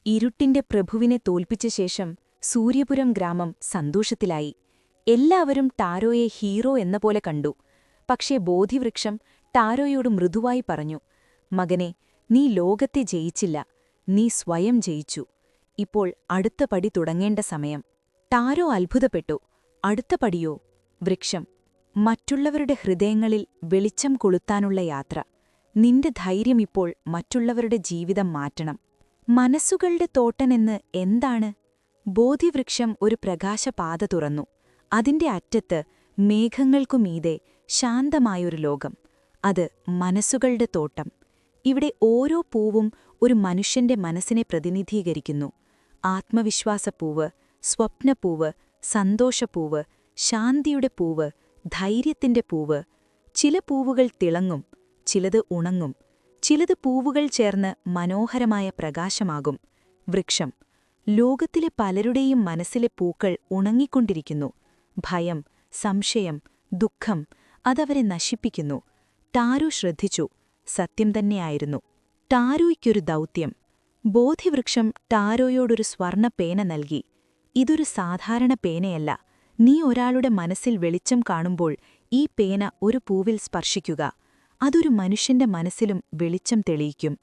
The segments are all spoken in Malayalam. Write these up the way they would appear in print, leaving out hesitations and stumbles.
ഇരുട്ടിന്റെ പ്രഭുവിനെ തോൽപ്പിച്ച ശേഷം സൂര്യപുരം ഗ്രാമം സന്തോഷത്തിലായി. എല്ലാവരും ടാരോയെ ഹീറോ എന്ന പോലെ കണ്ടു. പക്ഷേ ബോധിവൃക്ഷം ടാരോയോട് മൃദുവായി പറഞ്ഞു, മകനെ, നീ ലോകത്തെ ജയിച്ചില്ല, നീ സ്വയം ജയിച്ചു. ഇപ്പോൾ അടുത്ത പടി തുടങ്ങേണ്ട സമയം. ടാരോ അത്ഭുതപ്പെട്ടു. അടുത്ത പടിയോ? വൃക്ഷം: മറ്റുള്ളവരുടെ ഹൃദയങ്ങളിൽ വെളിച്ചം കൊളുത്താനുള്ള യാത്ര. നിന്റെ ധൈര്യം ഇപ്പോൾ മറ്റുള്ളവരുടെ ജീവിതം മാറ്റണം. മനസ്സുകളുടെ തോട്ടനെന്ന് എന്താണ്? ബോധിവൃക്ഷം ഒരു പ്രകാശപാത തുറന്നു. അതിന്റെ അറ്റത്ത് മേഘങ്ങൾക്കുമീതെ ശാന്തമായൊരു ലോകം. അത് മനസ്സുകളുടെ തോട്ടം. ഇവിടെ ഓരോ പൂവും ഒരു മനുഷ്യന്റെ മനസ്സിനെ പ്രതിനിധീകരിക്കുന്നു. ആത്മവിശ്വാസപ്പൂവ്, സ്വപ്നപ്പൂവ്, സന്തോഷപ്പൂവ്, ശാന്തിയുടെ പൂവ്, ധൈര്യത്തിന്റെ പൂവ്. ചില പൂവുകൾ തിളങ്ങും, ചിലത് ഉണങ്ങും, ചിലത് പൂവുകൾ ചേർന്ന് മനോഹരമായ പ്രകാശമാകും. വൃക്ഷം: ലോകത്തിലെ പലരുടെയും മനസ്സിലെ പൂക്കൾ ഉണങ്ങിക്കൊണ്ടിരിക്കുന്നു. ഭയം, സംശയം, ദുഃഖം അതവരെ നശിപ്പിക്കുന്നു. ടാരോ ശ്രദ്ധിച്ചു. സത്യം തന്നെയായിരുന്നു. ടാരോയ്ക്കൊരു ദൗത്യം. ബോധിവൃക്ഷം ടാരോയോടൊരു സ്വർണ്ണ പേന നൽകി. ഇതൊരു സാധാരണ പേനയല്ല. നീ ഒരാളുടെ മനസ്സിൽ വെളിച്ചം കാണുമ്പോൾ ഈ പേന ഒരു പൂവിൽ സ്പർശിക്കുക. അതൊരു മനുഷ്യന്റെ മനസ്സിലും വെളിച്ചം തെളിയിക്കും.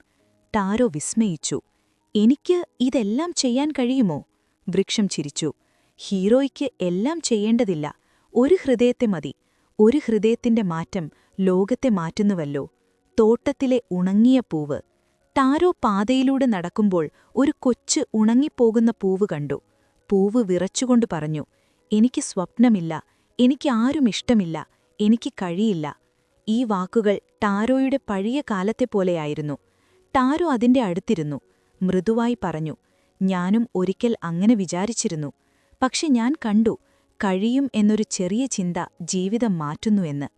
ടാരോ വിസ്മയിച്ചു. എനിക്ക് ഇതെല്ലാം ചെയ്യാൻ കഴിയുമോ? വൃക്ഷം ചിരിച്ചു. ഹീറോയ്ക്ക് എല്ലാം ചെയ്യേണ്ടതില്ല. ഒരു ഹൃദയത്തെ മതി. ഒരു ഹൃദയത്തിന്റെ മാറ്റം ലോകത്തെ മാറ്റുന്നുവല്ലോ. തോട്ടത്തിലെ ഉണങ്ങിയ പൂവ്. ടാരോ പാതയിലൂടെ നടക്കുമ്പോൾ ഒരു കൊച്ച് ഉണങ്ങിപ്പോകുന്ന പൂവ് കണ്ടു. പൂവ് വിറച്ചുകൊണ്ട് പറഞ്ഞു, എനിക്ക് സ്വപ്നമില്ല, എനിക്ക് ആരും ഇഷ്ടമില്ല, എനിക്ക് കഴിയില്ല. ഈ വാക്കുകൾ ടാരോയുടെ പഴയ കാലത്തെപ്പോലെയായിരുന്നു. ടാരോ അതിന്റെ അടുത്തിരുന്നു. മൃദുവായി പറഞ്ഞു, ഞാനും ഒരിക്കൽ അങ്ങനെ വിചാരിച്ചിരുന്നു. പക്ഷെ ഞാൻ കണ്ടു, കഴിയും എന്നൊരു ചെറിയ ചിന്ത ജീവിതം മാറ്റുന്നു എന്ന്.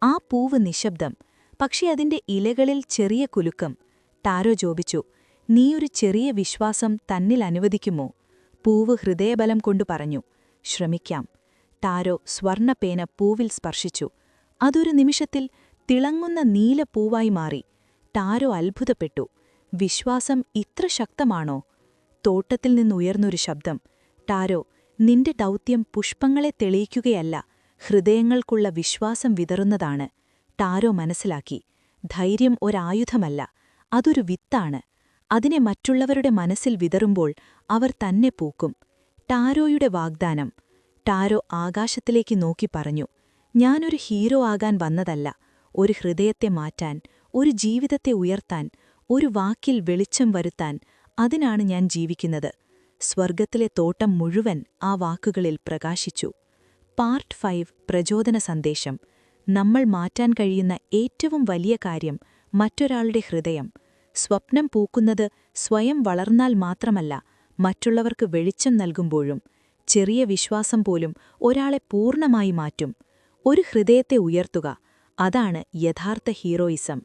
ആ പൂവ് നിശബ്ദം, പക്ഷെ അതിന്റെ ഇലകളിൽ ചെറിയ കുലുക്കം. ടാരോ ചോദിച്ചു, നീയൊരു ചെറിയ വിശ്വാസം തന്നിൽ അനുവദിക്കുമോ? പൂവ് ഹൃദയബലം കൊണ്ടു പറഞ്ഞു, ശ്രമിക്കാം. ടാരോ സ്വർണ്ണപ്പേന പൂവിൽ സ്പർശിച്ചു. അതൊരു നിമിഷത്തിൽ തിളങ്ങുന്ന നീല പൂവായി മാറി. ടാരോ അത്ഭുതപ്പെട്ടു. വിശ്വാസം ഇത്ര ശക്തമാണോ? തോട്ടത്തിൽ നിന്നുയർന്നൊരു ശബ്ദം, ടാരോ, നിന്റെ ദൗത്യം പുഷ്പങ്ങളെ തെളിയിക്കുകയല്ല, ഹൃദയങ്ങൾക്കുള്ള വിശ്വാസം വിതറുന്നതാണ്. ടാരോ മനസ്സിലാക്കി. ധൈര്യം ഒരായുധമല്ല, അതൊരു വിത്താണ്. അതിനെ മറ്റുള്ളവരുടെ മനസ്സിൽ വിതറുമ്പോൾ അവർ തന്നെ പൂക്കും. ടാരോയുടെ വാഗ്ദാനം. ടാരോ ആകാശത്തിലേക്ക് നോക്കി പറഞ്ഞു, ഞാനൊരു ഹീറോ ആകാൻ വന്നതല്ല, ഒരു ഹൃദയത്തെ മാറ്റാൻ, ഒരു ജീവിതത്തെ ഉയർത്താൻ, ഒരു വാക്കിൽ വെളിച്ചം വരുത്താൻ. അതിനാണ് ഞാൻ ജീവിക്കുന്നത്. സ്വർഗത്തിലെ തോട്ടം മുഴുവൻ ആ വാക്കുകളിൽ പ്രകാശിച്ചു. പാർട്ട് 5 പ്രചോദന സന്ദേശം. നമ്മൾ മാറ്റാൻ കഴിയുന്ന ഏറ്റവും വലിയ കാര്യം മറ്റൊരാളുടെ ഹൃദയം. സ്വപ്നം പൂക്കുന്നത് സ്വയം വളർന്നാൽ മാത്രമല്ല, മറ്റുള്ളവർക്ക് വെളിച്ചം നൽകുമ്പോഴും. ചെറിയ വിശ്വാസം പോലും ഒരാളെ പൂർണ്ണമായി മാറ്റും. ഒരു ഹൃദയത്തെ ഉയർത്തുക, അതാണ് യഥാർത്ഥ ഹീറോയിസം.